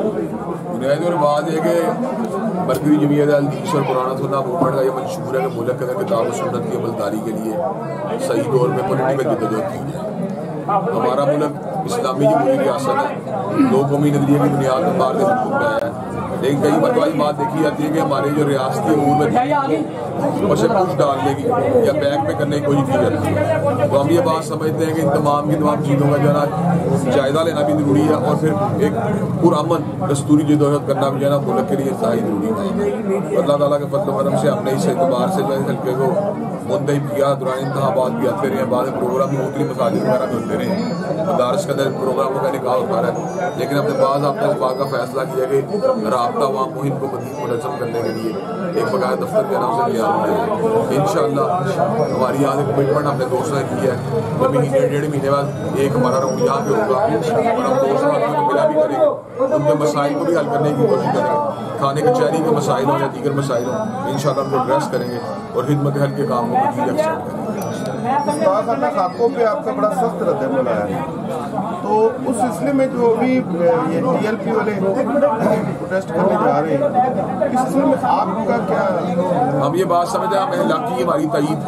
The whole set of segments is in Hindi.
बुनियादी और बात है कि मरकज़ी जमीयत अल-हदीस और कुरान और सुन्नत मूवमेंट का ये मंशूर है कि मुल्क के अंदर किताब और सुन्नत की अमलदारी के लिए सही दौर में पॉलिटिकल जद्दोजहद की जाए। हमारा मुल्क इस्लामी जमहूरी रियासत है, दो कौमी नजरिए की बुनियाद पर बाहर के हुकूम में आया है। लेकिन कई मरतबा बात देखी जाती है कि हमारे जो रियासती अमूर में उसे कुछ डालने की या बैक पे करने की कोशिश की जाती है। तो हम ये बात समझते हैं कि इन तमाम की तमाम चीज़ों का जो है जायजा लेना भी जरूरी है और फिर एक पुरअमन दस्तूरी जद्दोजहद करना भी जो है ना मुल्क के लिए इंतहाई जरूरी है। अल्लाह ताला के फज़ल व करम से हमने इस एतबार से जो है हल्के को मुंतहिब किया। दौरान इंतखाबात भी आते रहे, बाद में प्रोग्राम भी मुख्तलिफ मसाजिद वगैरह भी होते रहे, मदारस के अंदर प्रोग्रामों का निकाह होता रहा। लेकिन अपने पास आपने इस बात का फैसला किया कि राब्ता वहाँ मुहिम को मज़ीद मुनज़्ज़म करने के लिए एक बकाया दफ्तर के नाम से लिया है। इंशाअल्लाह हमारी यहाँ से कमिटमेंट हमने दोस्तों ने की है कि महीने 1.5 महीने बाद एक हमारा राउंड यहाँ पे होगा और हम दोस्तों को मिला भी करेंगे, उनके मसाइल को भी हल करने की कोशिश करेंगे। थाने कचहरी के मसाइल हो या दीगर मसाइल हो, इंशाअल्लाह हम एड्रेस करेंगे और खिदमत हल के काम को मज़ीद एक्सटेंड करेंगे। खाकों पे आपका बड़ा सख्त रद्द आया है, तो उस सिलसिले में जो अभी ये TLP वाले प्रोटेस्ट करने जा रहे हैं, इस सिलसिले में आपका क्या? हम ये बात समझते हैं, हमें इलाकी हमारी तईद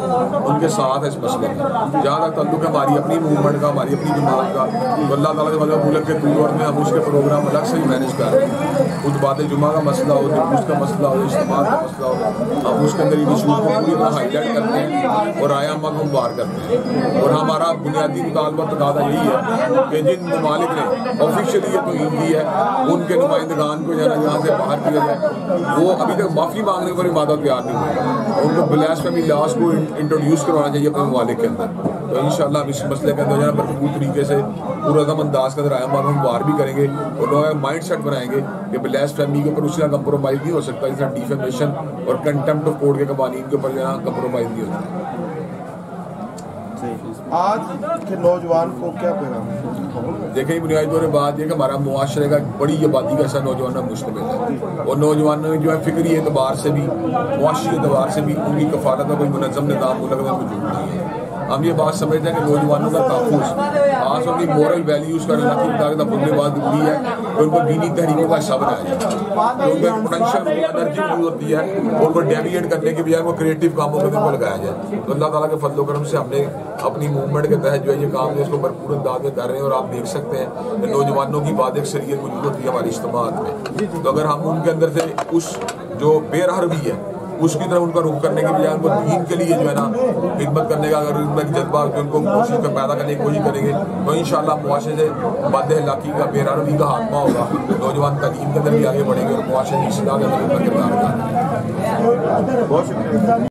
उनके साथ है इस मसले में। जहाँ तक तल्लुक है हमारी अपनी मूवमेंट का, हमारी अपनी जमात का, तो अल्लाह ताला के मतलब मुल्क के दूर में हम उसके प्रोग्राम अलग से ही मैनेज कर रहे हैं। कुछ बातें जुमा का मसला हो, उसका मसला हो, इज्तिमा का मसला हो, हम उसके अंदर इन इशूज़ को पूरी तरह हाईलाइट करते हैं और आया मक हम बार करते हैं। और हमारा बुनियादी मुतालबा तकादा यही है कि जिन ममालिक ने ऑफिशियली ये तौहीन की है उनके नुमाइंदगान को यहाँ से बाहर किया जाए। वो अभी तक माफ़ी मांगने पर इबादत तैयार नहीं हुई, उनको ब्लास्फेमी लॉज को इंट्रोड्यूस करवाना चाहिए अपने ममालिक के अंदर। तो इंशाअल्लाह हम इस मसले के अंदर भरपूर तरीके से पुरअज़म अंदाज के अंदर आया हम बार भी करेंगे और लोगों का माइंड सेट बनाएंगे कि ब्लास्फेमी के ऊपर उसका कंप्रोमाइज़ नहीं हो सकता, जिस तरह डिफेमेशन और कंटेम्प्ट ऑफ कोर्ट के कवानीन के ऊपर जो कंप्रोमाइज़ नहीं हो सकता। आज के नौजवान को क्या पैगाम? देखें, बुनियादी तौर पर बात यह कि हमारा मुआशरे का बड़ी आबादी का ऐसा नौजवान मुश्तमिल है और नौजवानों में जो है फिक्री एतबार से भी, मुआशरी एतबार से भी उनकी कफालत का कोई मुनज़्ज़म निज़ाम मुल्क में मौजूद नहीं है। हम ये बात समझते हैं कि नौजवानों का तहफ़्फ़ुज़ आज उनकी मॉरल वैल्यूज़ का इलाकी बात जरूरी है कि उनको दीनी तहरीकों का हिस्सा बनाया जाए। तो उनका पोटेंशियल एनर्जी यूज़ होती है और उनको डेविएट करने के बजाय वो क्रिएटिव कामों में उनको लगाया जाए। तो अल्लाह ताला के फज़ल व करम से हमने अपनी मूवमेंट के तहत जो है ये काम है इसको भरपूर अंदाज में कर रहे हैं और आप देख सकते हैं कि नौजवानों की बात एक शरीयत मौजूद होती है हमारी इज्तिमाअत में। तो अगर हम उनके अंदर से उस जो बेरहरवी है उसकी तरफ उनका रुख करने के बजाय उनको दीन के लिए जो है ना खिदमत करने का अगर उनमें जज्बा उनको कोशिश कर पैदा करने की कोशिश करेंगे तो इंशाअल्लाह मुआशरे से बद इलाकी का बेरहरवी का खात्मा होगा, नौजवान तालीम के अंदर भी आगे बढ़ेंगे और मुआशरे की इस्लाह के अंदर उनका किरदार अदा करेंगे। बहुत शुक्रिया।